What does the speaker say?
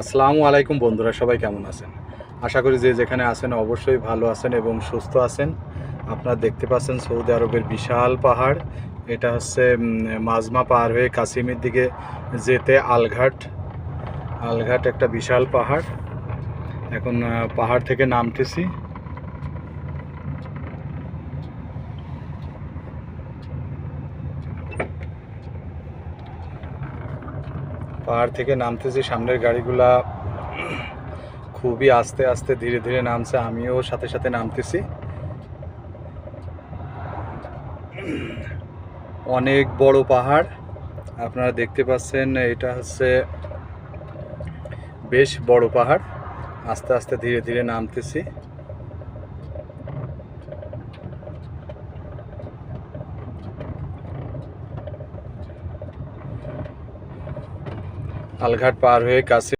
আসসালামু আলাইকুম বন্ধুরা, সবাই কেমন আছেন? আশা করি যে যেখানে আছেন অবশ্যই ভালো আছেন এবং সুস্থ আছেন। আপনারা দেখতে পাচ্ছেন সৌদি আরবের বিশাল পাহাড়। এটা হচ্ছে মাজমা পার হয়ে কাসিমের দিকে যেতে আলঘাট। আলঘাট একটা বিশাল পাহাড়। এখন পাহাড় থেকে নামতেছি। পাহাড় থেকে নামতেছি, সামনের গাড়িগুলা খুবই আস্তে আস্তে ধীরে ধীরে নামছে, আমিও সাথে সাথে নামতেছি। অনেক বড় পাহাড় আপনারা দেখতে পাচ্ছেন, এটা হচ্ছে বেশ বড় পাহাড়। আস্তে আস্তে ধীরে ধীরে নামতেছি। আলঘাট পার হয়ে কাছে